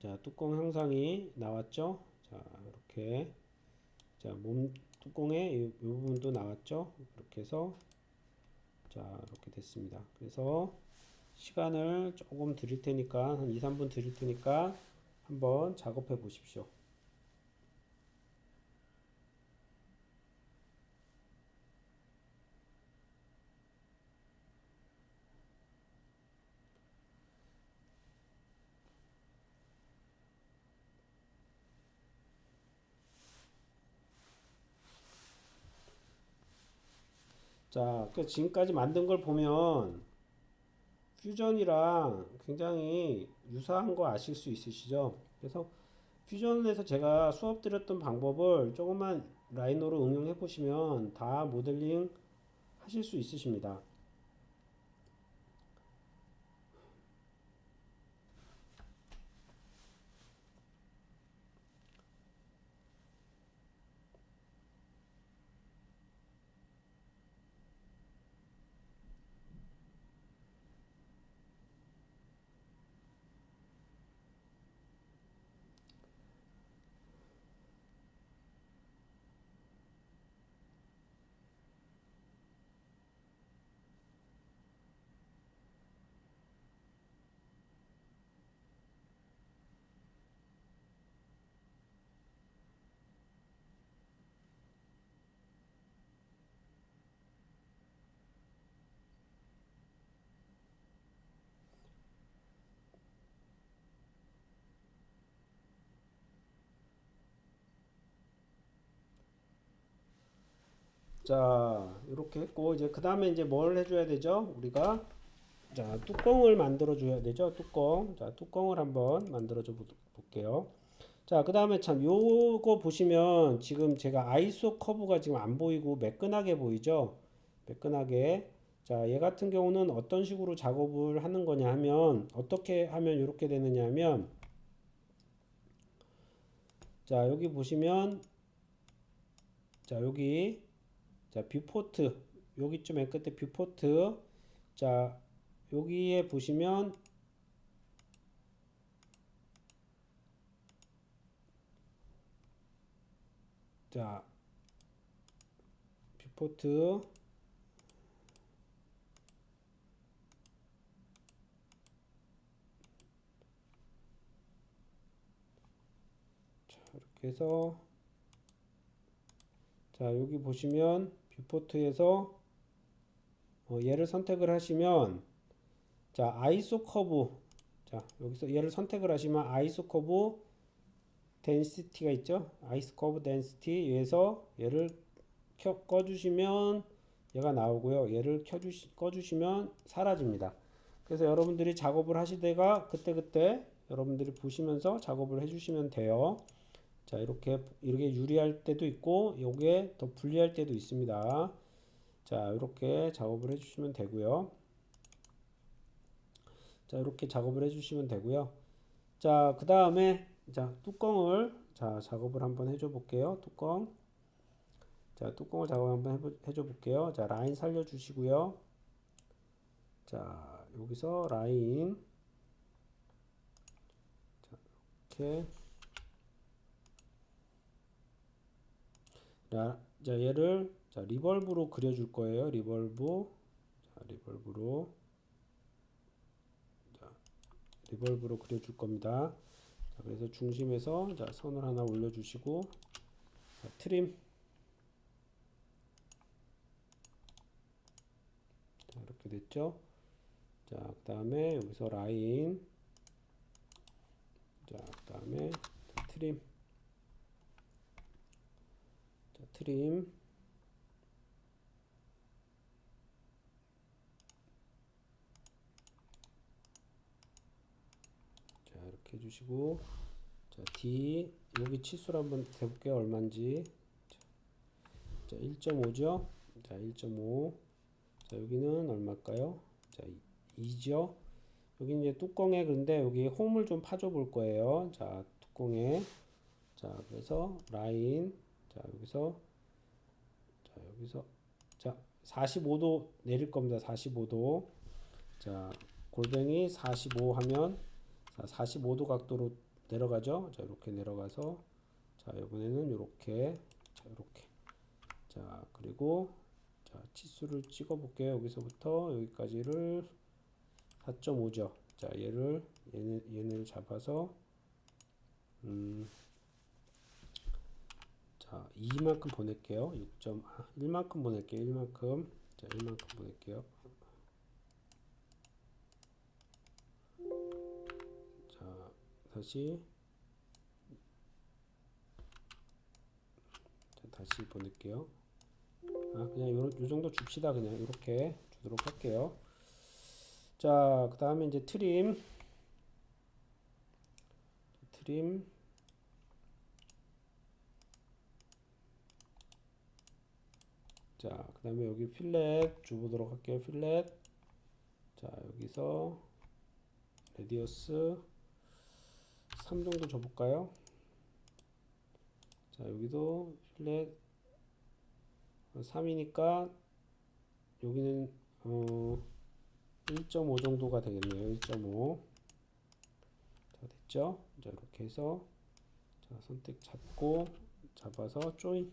자, 뚜껑 형상이 나왔죠. 자, 이렇게 자, 몸 뚜껑의 이 부분도 나왔죠. 이렇게 해서 자, 이렇게 됐습니다. 그래서 시간을 조금 드릴 테니까 한 2, 3분 드릴 테니까 한번 작업해 보십시오. 자, 그 지금까지 만든 걸 보면 퓨전이랑 굉장히 유사한 거 아실 수 있으시죠? 그래서 퓨전에서 제가 수업 드렸던 방법을 조금만 라이노로 응용해 보시면 다 모델링 하실 수 있으십니다. 자, 이렇게 했고 이제 그 다음에 이제 뭘 해줘야 되죠? 우리가 자, 뚜껑을 만들어 줘야 되죠. 뚜껑. 자, 뚜껑을 한번 만들어 줘 볼게요. 자, 그 다음에 참 요거 보시면 지금 제가 아이소 커브가 지금 안 보이고 매끈하게 보이죠? 매끈하게. 자, 얘 같은 경우는 어떤 식으로 작업을 하는 거냐 하면 어떻게 하면 이렇게 되느냐 하면 자, 여기 보시면 자, 여기 자, 뷰포트 여기쯤 맨 끝에 뷰포트 자, 여기에 보시면 자, 뷰포트 이렇게 해서 자, 여기 보시면 뷰포트에서 얘를 선택을 하시면 자, 아이소 커브 자, 여기서 얘를 선택을 하시면 아이소 커브 덴시티가 있죠. 아이소 커브 덴시티 에서 얘를 꺼주시면 얘가 나오고요. 얘를 꺼주시면 사라집니다. 그래서 여러분들이 작업을 하시다가 그때그때 여러분들이 보시면서 작업을 해주시면 돼요. 자, 이렇게 유리할 때도 있고 요게 더 불리할 때도 있습니다. 자, 이렇게 작업을 해주시면 되고요. 자, 이렇게 작업을 해주시면 되고요. 자, 그 다음에 자, 뚜껑을 자, 작업을 한번 해줘 볼게요. 뚜껑. 자, 뚜껑을 작업 한번 해줘 볼게요. 자, 라인 살려 주시고요. 자, 여기서 라인 자, 이렇게 자, 얘를 자, 리볼브로 그려줄 거예요. 리볼브 자, 리볼브로 그려줄 겁니다. 자, 그래서 중심에서 자, 선을 하나 올려주시고 자, 트림 자, 이렇게 됐죠. 자, 그 다음에 여기서 라인 자, 그 다음에 트림 자, 트림 자, 이렇게 해주시고 자, D 여기 치수를 한번 대볼게요. 얼마인지 자, 1.5죠. 자, 1.5 자, 여기는 얼마일까요? 자, 2죠. 여기 이제 뚜껑에 근데 여기 홈을 좀 파줘 볼 거예요. 자, 뚜껑에 자, 그래서 라인 자, 여기서 자, 45도 내릴 겁니다. 45도 자, 골뱅이 45 하면 자, 45도 각도로 내려가죠. 자, 이렇게 내려가서 자, 이번에는 이렇게 자, 이렇게 자, 그리고 자, 치수를 찍어 볼게요. 여기서부터 여기까지를 4.5죠. 자, 얘를 잡아서 자, 2만큼 보낼게요. 1만큼 보낼게요. 1만큼 자, 1만큼 보낼게요. 자, 다시 자, 다시 보낼게요. 그냥 요 정도 줍시다. 그냥 이렇게 주도록 할게요. 자, 그 다음에 이제 트림 자, 그 다음에 여기 필렛 줘보도록 할게요. 필렛 자, 여기서 레디어스 3 정도 줘볼까요? 자, 여기도 필렛 3이니까 여기는 1.5 정도가 되겠네요. 1.5 자, 됐죠? 자, 이렇게 해서 자, 선택 잡아서 조인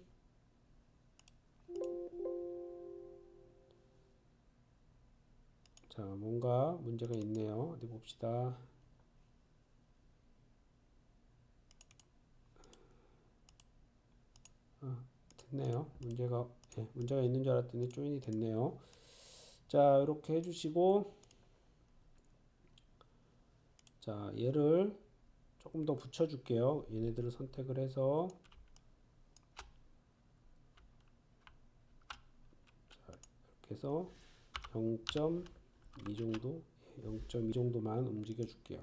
자, 뭔가 문제가 있네요. 어디 봅시다. 됐네요. 문제가 있는 줄 알았더니 조인이 됐네요. 자, 이렇게 해주시고 자, 얘를 조금 더 붙여줄게요. 얘네들을 선택을 해서 해서 0.2 정도, 0.2 정도만 움직여 줄게요.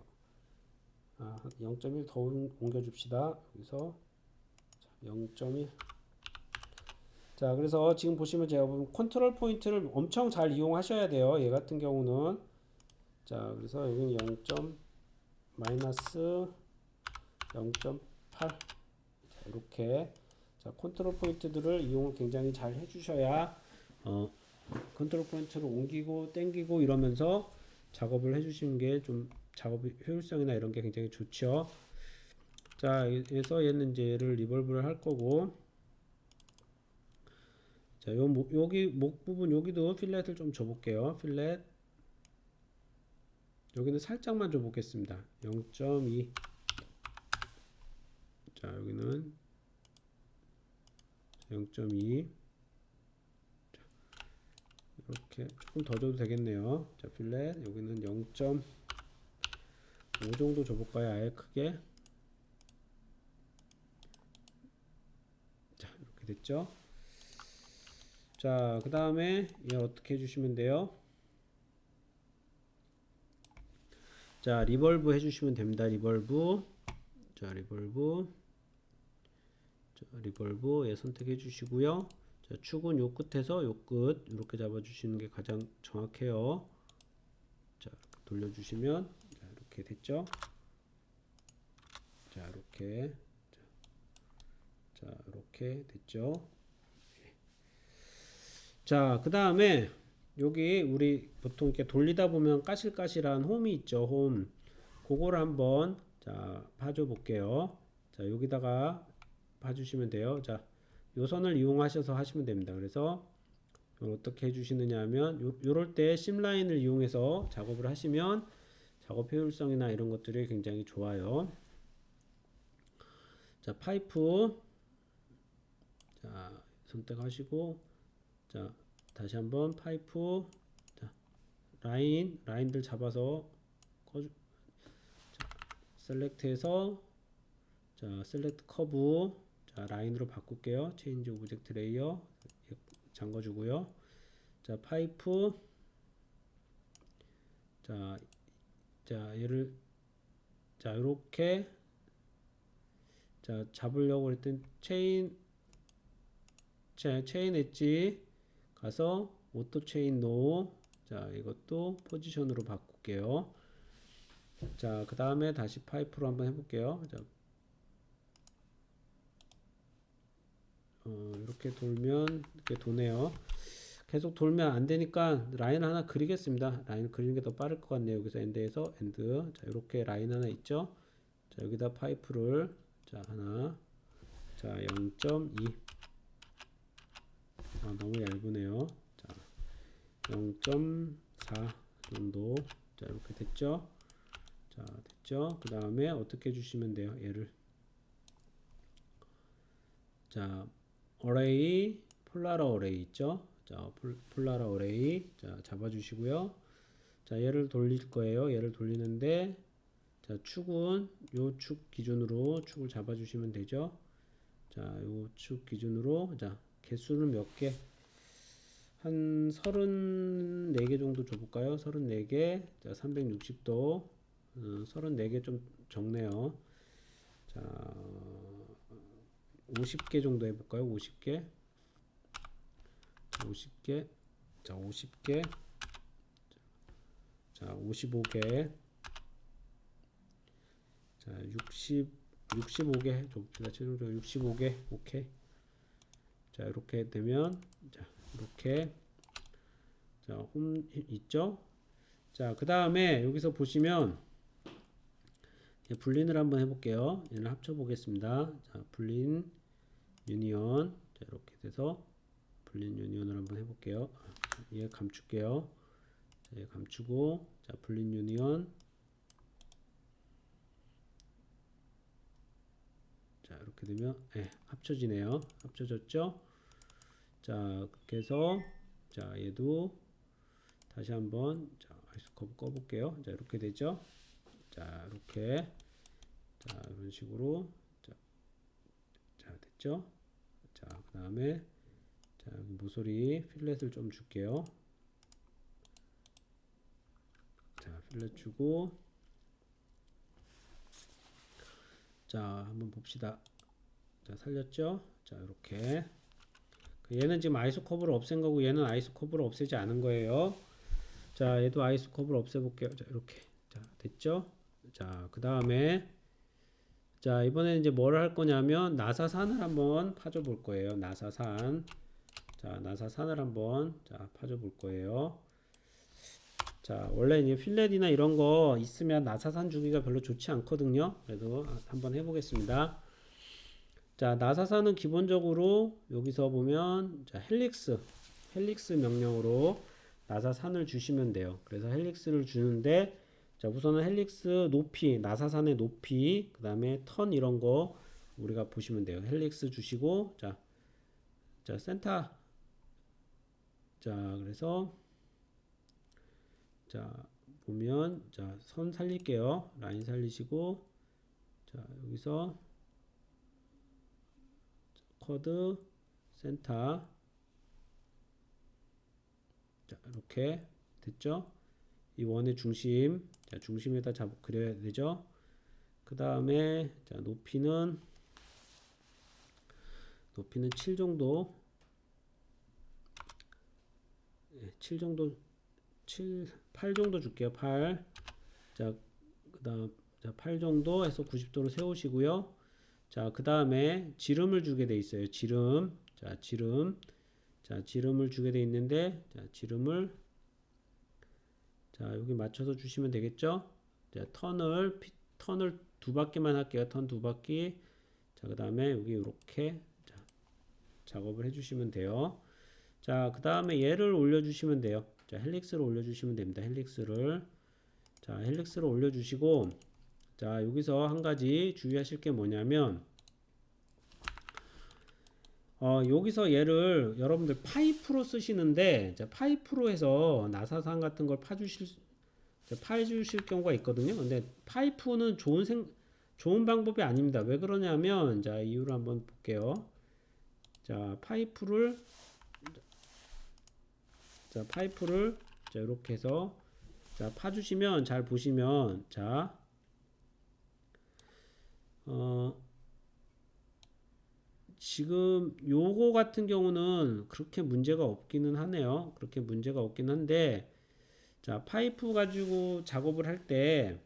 0.1 더 옮겨 줍시다. 여기서 0.1. 자, 그래서 지금 보시면 제가 보면 컨트롤 포인트를 엄청 잘 이용하셔야 돼요. 얘 같은 경우는. 자, 그래서 여기는 0. 마이너스 0.8. 이렇게 자, 컨트롤 포인트들을 이용을 굉장히 잘 해주셔야 컨트롤 포인트를 옮기고 땡기고 이러면서 작업을 해주시는 게 좀 작업 효율성이나 이런 게 굉장히 좋죠. 자, 그래서 얘는 이제 얘를 리볼브를 할 거고, 자, 여기 목 부분 여기도 필렛을 좀 줘볼게요. 필렛 여기는 살짝만 줘보겠습니다. 0.2. 자, 여기는 0.2. 이렇게 조금 더 줘도 되겠네요. 자, 필렛 여기는 0.5 정도 줘볼까요? 아예 크게. 자, 이렇게 됐죠. 자, 그 다음에 얘 어떻게 해주시면 돼요? 자, 리볼브 해주시면 됩니다. 리볼브. 자, 리볼브. 자, 리볼브 얘 선택해 주시고요. 자, 축은 요 끝에서 요 끝 이렇게 잡아주시는 게 가장 정확해요. 자, 돌려주시면 자, 이렇게 됐죠. 자, 이렇게 자, 이렇게 됐죠. 자, 그 다음에 여기 우리 보통 이렇게 돌리다 보면 까실까실한 홈이 있죠. 홈. 그거를 한번 자, 봐줘 볼게요. 자, 여기다가 봐주시면 돼요. 자, 요 선을 이용하셔서 하시면 됩니다. 그래서 어떻게 해주시느냐 하면 요럴 때 심라인을 이용해서 작업을 하시면 작업 효율성이나 이런 것들이 굉장히 좋아요. 자, 파이프 자, 선택하시고 자, 다시 한번 파이프 자, 라인들 잡아서 자, 셀렉트해서 자, 셀렉트 커브 자, 라인으로 바꿀게요. 체인지 오브젝트 레이어 잠궈주고요. 자, 파이프 자, 얘를 자, 이렇게 자, 잡으려고 했던 체인 엣지 가서 오토 체인 노 자, 이것도 포지션으로 바꿀게요. 자, 그 다음에 다시 파이프로 한번 해볼게요. 자, 이렇게 돌면 이렇게 도네요. 계속 돌면 안 되니까 라인 하나 그리겠습니다. 라인 그리는 게 더 빠를 것 같네요. 여기서 엔드에서 엔드. 자, 이렇게 라인 하나 있죠. 자, 여기다 파이프를 자, 하나. 자, 0.2. 너무 얇으네요. 자, 0.4 정도. 자, 이렇게 됐죠. 자, 됐죠. 그 다음에 어떻게 해주시면 돼요. 얘를 자, 어레이 폴라라 어레이 있죠. 자, 폴라라 어레이 자, 잡아주시고요. 자, 얘를 돌릴 거예요. 얘를 돌리는데 자, 축은 요 축 기준으로 축을 잡아주시면 되죠. 자, 요 축 기준으로 자, 개수는 몇 개? 한 34개 정도 줘볼까요? 34개. 자, 360도. 34개 좀 적네요. 자, 50개 정도 해볼까요? 50개. 자, 50개. 자, 50개. 자, 55개. 자, 65개 좁히다 최종적으로 65개. 오케이. 자, 이렇게 되면 자, 이렇게 자, 홈 있죠? 자, 그 다음에 여기서 보시면 분린을 한번 해볼게요. 얘를 합쳐 보겠습니다. 자, 분린 유니언 자, 이렇게 돼서 분린 유니언을 한번 해볼게요. 얘 감출게요. 자, 얘 감추고 자, 분린 유니언 자, 이렇게 되면 합쳐지네요. 합쳐졌죠? 자, 그렇게 해서 자, 얘도 다시 한번 자, 아이스 커브 꺼볼게요. 자, 이렇게 되죠? 자, 이렇게 자, 이런 식으로 자, 됐죠? 자, 그 다음에 자, 여기 모서리 필렛을 좀 줄게요. 자, 필렛 주고, 자, 한번 봅시다. 자, 살렸죠? 자, 이렇게. 얘는 지금 아이소 커브를 없앤 거고, 얘는 아이소 커브를 없애지 않은 거예요. 자, 얘도 아이소 커브를 없애볼게요. 자, 이렇게. 자, 됐죠? 자, 그 다음에, 자, 이번에 이제 뭘 할 거냐면, 나사산을 한번 파줘 볼 거예요. 나사산. 자, 나사산을 한번, 자, 파줘 볼 거예요. 자, 원래 이제 필렛이나 이런 거 있으면 나사산 주기가 별로 좋지 않거든요. 그래도 한번 해보겠습니다. 자, 나사산은 기본적으로 여기서 보면, 자, 헬릭스 명령으로 나사산을 주시면 돼요. 그래서 헬릭스를 주는데, 자, 우선은 헬릭스 높이, 나사산의 높이, 그 다음에 턴 이런 거 우리가 보시면 돼요. 헬릭스 주시고, 자, 센터. 자, 그래서, 자, 보면, 자, 선 살릴게요. 라인 살리시고, 자, 여기서, 쿼드, 센터. 자, 이렇게 됐죠? 이 원의 중심, 자, 중심에다 그려야 되죠? 그 다음에, 자, 높이는 7 정도, 7 정도, 8 정도 줄게요. 8. 자, 그 다음, 자, 8 정도 해서 90도로 세우시고요. 자, 그 다음에 지름을 주게 돼 있어요. 지름. 자, 지름을 주게 돼 있는데, 자, 지름을, 자, 여기 맞춰서 주시면 되겠죠? 자, 턴을 두 바퀴만 할게요. 턴 두 바퀴. 자, 그 다음에 여기 이렇게, 자, 작업을 해주시면 돼요. 자, 그 다음에 얘를 올려주시면 돼요. 자, 헬릭스를 올려주시면 됩니다. 헬릭스를. 자, 헬릭스를 올려주시고, 자, 여기서 한 가지 주의하실 게 뭐냐면, 여기서 얘를 여러분들 파이프로 쓰시는데, 자, 파이프로 해서 나사산 같은 걸 파주실 경우가 있거든요. 근데 파이프는 좋은 방법이 아닙니다. 왜 그러냐면, 자, 이유를 한번 볼게요. 자, 파이프를 자, 이렇게 해서, 자, 파주시면, 잘 보시면, 자, 지금 요거 같은 경우는 그렇게 문제가 없기는 하네요. 그렇게 문제가 없긴 한데, 자, 파이프 가지고 작업을 할 때,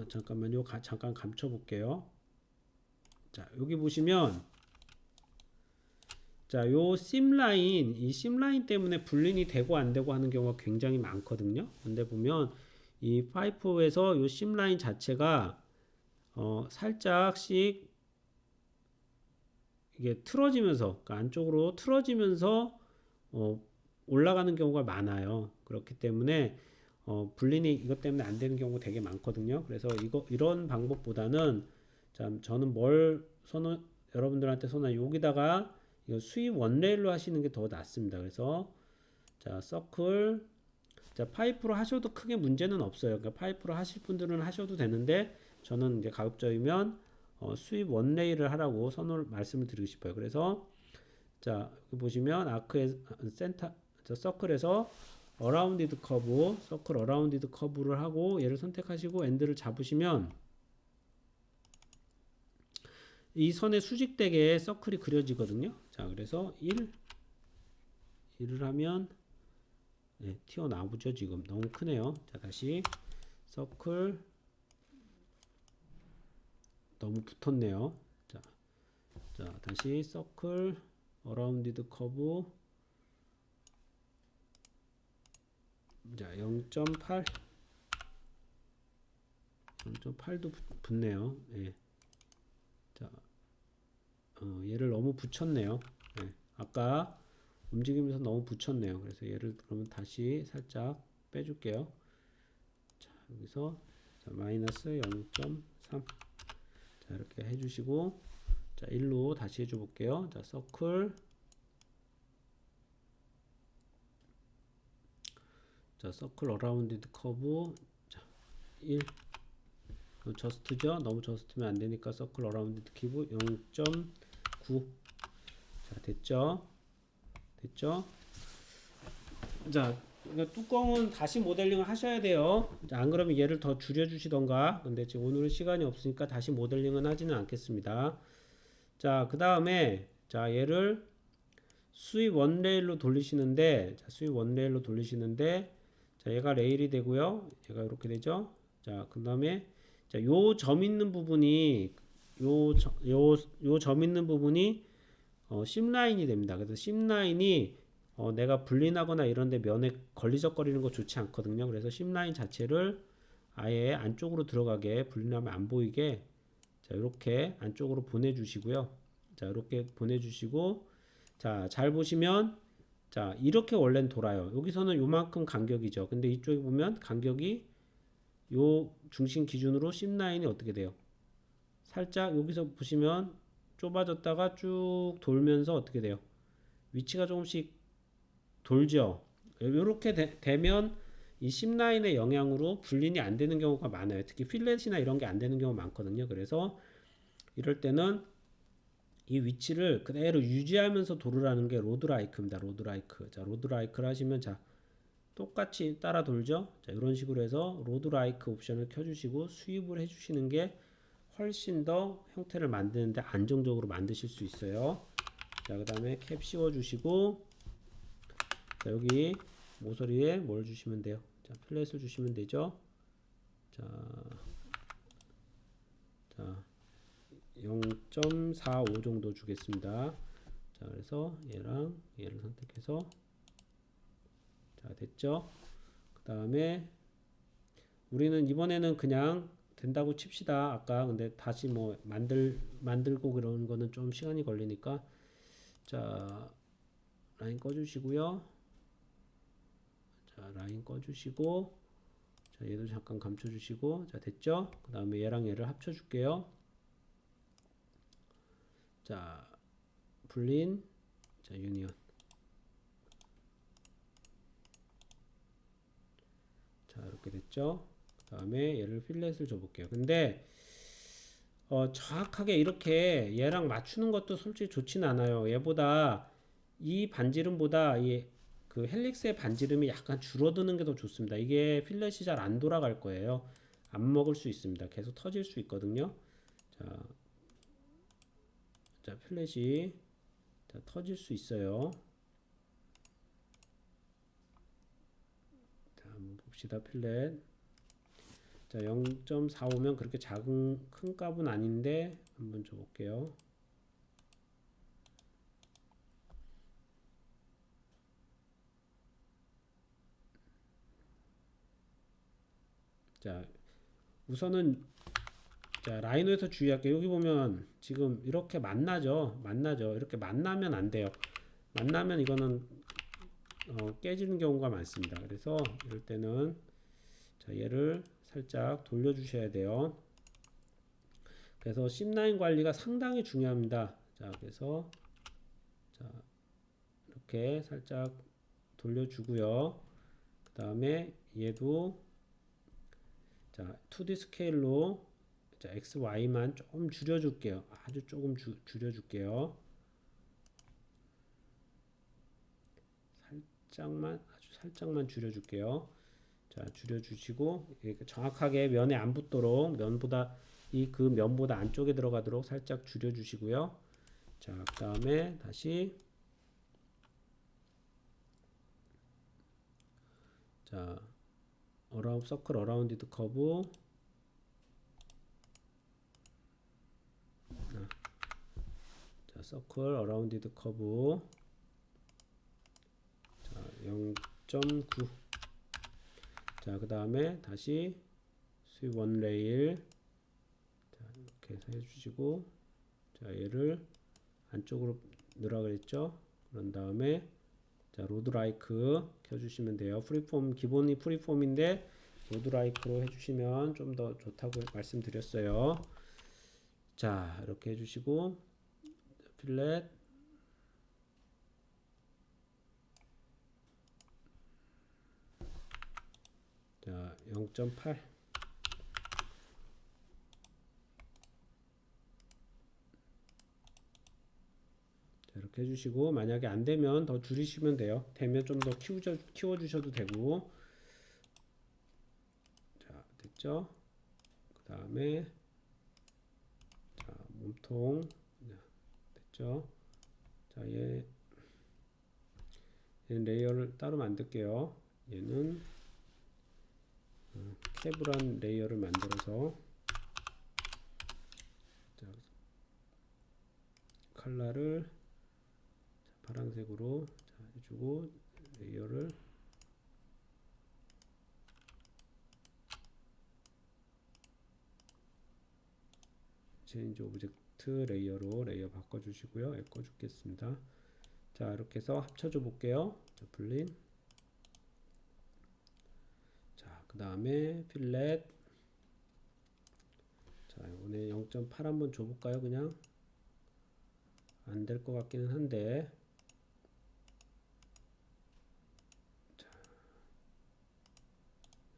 잠깐만요. 잠깐 감춰 볼게요. 자, 여기 보시면, 자, 이 심라인 때문에 불린이 되고 안 되고 하는 경우가 굉장히 많거든요. 근데 보면, 이 파이프에서 이 심라인 자체가 살짝씩 이게 틀어지면서, 그러니까 안쪽으로 틀어지면서 올라가는 경우가 많아요. 그렇기 때문에 불린이 이것 때문에 안 되는 경우가 되게 많거든요. 그래서 이런 방법보다는 저는 여러분들한테 여기다가 이거 수입 원레일로 하시는 게 더 낫습니다. 그래서 자, 서클, 자, 파이프로 하셔도 크게 문제는 없어요. 그러니까 파이프로 하실 분들은 하셔도 되는데, 저는 이제 가급적이면 수입 원레일을 하라고 말씀을 드리고 싶어요. 그래서 자, 여기 보시면 아크의 센터, 자, 서클에서 어라운디드 커브, 서클 어라운디드 커브를 하고 얘를 선택하시고 엔드를 잡으시면 이 선에 수직되게 서클이 그려지거든요. 자, 그래서 1을 하면 튀어나오죠. 지금 너무 크네요. 자, 다시 서클, 너무 붙었네요. 자, 다시 서클 어라운디드 커브, 자, 0.8도 붙네요. 예. 자, 얘를 너무 붙였네요. 예. 아까 움직이면서 너무 붙였네요. 그래서 얘를 그러면 다시 살짝 빼줄게요. 자, 여기서 마이너스 0.3. 자, 이렇게 해주시고, 자, 1로 다시 해줘 볼게요. 자, 서클, 자, 서클 어라운디드 커브, 자, 1. 저스트죠? 너무 저스트면 안 되니까 서클 어라운디드 키브 0.9. 자, 됐죠? 됐죠? 자, 그러니까 뚜껑은 다시 모델링을 하셔야 돼요. 자, 안 그러면 얘를 더 줄여주시던가. 근데 지금 오늘은 시간이 없으니까 다시 모델링은 하지는 않겠습니다. 자, 그 다음에 자, 얘를 수입 원레일로 돌리시는데, 자, 수입 원레일로 돌리시는데, 자, 얘가 레일이 되고요. 얘가 이렇게 되죠. 자, 그 다음에 자, 요 점 있는 부분이 요 점 있는 부분이 심라인이 됩니다. 그래서 심라인이 내가 불린하거나 이런데 면에 걸리적거리는 거 좋지 않거든요. 그래서 심라인 자체를 아예 안쪽으로 들어가게 불린하면 안 보이게 자, 이렇게 안쪽으로 보내주시고요. 자, 이렇게 보내주시고 자, 잘 보시면 자, 이렇게 원래는 돌아요. 여기서는 요만큼 간격이죠. 근데 이쪽에 보면 간격이 요 중심 기준으로 심라인이 어떻게 돼요? 살짝 여기서 보시면 좁아졌다가 쭉 돌면서 어떻게 돼요? 위치가 조금씩 돌죠. 이렇게 되면 이 심라인의 영향으로 불린이 안 되는 경우가 많아요. 특히 필렛이나 이런 게 안 되는 경우 많거든요. 그래서 이럴 때는 이 위치를 그대로 유지하면서 돌으라는 게 로드라이크입니다. 로드라이크. 자, 로드라이크를 하시면 자, 똑같이 따라 돌죠. 자, 이런 식으로 해서 로드라이크 옵션을 켜주시고 수입을 해주시는 게 훨씬 더 형태를 만드는데 안정적으로 만드실 수 있어요. 자, 그 다음에 캡 씌워주시고 자, 여기 모서리에 뭘 주시면 돼요? 자, 플랫을 주시면 되죠. 자, 0.45 정도 주겠습니다. 자, 그래서 얘랑 얘를 선택해서 자, 됐죠? 그 다음에 우리는 이번에는 그냥 된다고 칩시다. 아까 근데 다시 뭐 만들고 그러는 거는 좀 시간이 걸리니까 자, 라인 꺼주시고요. 자, 라인 꺼주시고 자, 얘도 잠깐 감춰주시고 자, 됐죠? 그 다음에 얘랑 얘를 합쳐줄게요. 자, 불린 자, 유니언 자, 이렇게 됐죠? 그 다음에 얘를 필렛을 줘볼게요. 근데 정확하게 이렇게 얘랑 맞추는 것도 솔직히 좋진 않아요. 얘보다 이 반지름보다 그 헬릭스의 반지름이 약간 줄어드는 게 더 좋습니다. 이게 필렛이 잘 안 돌아갈 거예요. 안 먹을 수 있습니다. 계속 터질 수 있거든요. 자, 필렛이 자, 터질 수 있어요. 자, 한번 봅시다. 필렛 자, 0.45면 그렇게 큰 값은 아닌데 한번 줘볼게요. 자, 우선은 자, 라이노에서 주의할게요. 여기 보면 지금 이렇게 만나죠. 이렇게 만나면 안 돼요. 만나면 이거는 깨지는 경우가 많습니다. 그래서 이럴 때는 자, 얘를 살짝 돌려주셔야 돼요. 그래서 심9 관리가 상당히 중요합니다. 자, 그래서 자, 이렇게 살짝 돌려주고요. 그 다음에 얘도 자, 2D 스케일로 자, X, Y만 조금 줄여줄게요. 아주 조금 줄여줄게요. 아주 살짝만 줄여줄게요. 자, 줄여주시고 정확하게 면에 안 붙도록 그 면보다 안쪽에 들어가도록 살짝 줄여주시고요. 자, 그 다음에 다시 자, 서클 어라운디드 커브 자, 서클 어라운디드 커브 자, 0.9 자, 그 다음에 다시 수입 원 레일 자, 이렇게 해서 해주시고 자, 얘를 안쪽으로 넣으라 그랬죠. 그런 다음에 자, 로드라이크 켜주시면 돼요. 프리폼 기본이 프리폼인데 로드라이크로 해주시면 좀 더 좋다고 말씀드렸어요. 자, 이렇게 해주시고 필렛 자, 0.8 자, 이렇게 이렇게 해주시고, 만약에 안 되면 더 줄이시면 돼요. 되면 좀 더 키워주셔도 되고. 자, 됐죠? 그 다음에 자, 몸통 됐죠? 자, 얘는 레이어를 따로 만들게요. 얘는 캡이란 레이어를 만들어서 자, 컬러를 파란색으로 해주고 레이어를 체인지 오브젝트 레이어로 레이어 바꿔주시고요. 바꿔주겠습니다. 자, 이렇게 해서 합쳐줘 볼게요. 자, 블린. 자, 그 다음에 필렛. 자, 이번에 0.8 한번 줘볼까요? 그냥 안 될 것 같기는 한데. 자,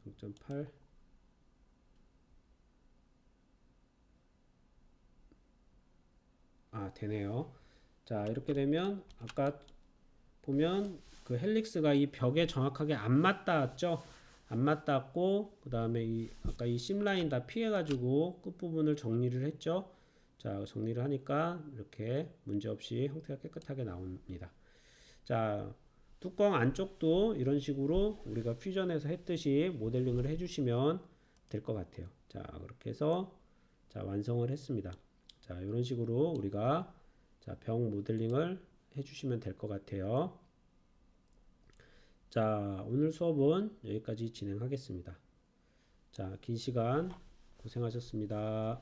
0.8. 아, 되네요. 자, 이렇게 되면 아까 보면 그 헬릭스가 이 벽에 정확하게 안 맞닿았죠. 안 맞닿고 그 다음에 아까 이 심라인 다 피해가지고 끝부분을 정리를 했죠. 자, 정리를 하니까 이렇게 문제없이 형태가 깨끗하게 나옵니다. 자, 뚜껑 안쪽도 이런 식으로 우리가 퓨전에서 했듯이 모델링을 해주시면 될 것 같아요. 자, 그렇게 해서 자, 완성을 했습니다. 자, 이런 식으로 우리가 자, 벽 모델링을 해주시면 될 것 같아요. 자, 오늘 수업은 여기까지 진행하겠습니다. 자, 긴 시간 고생하셨습니다.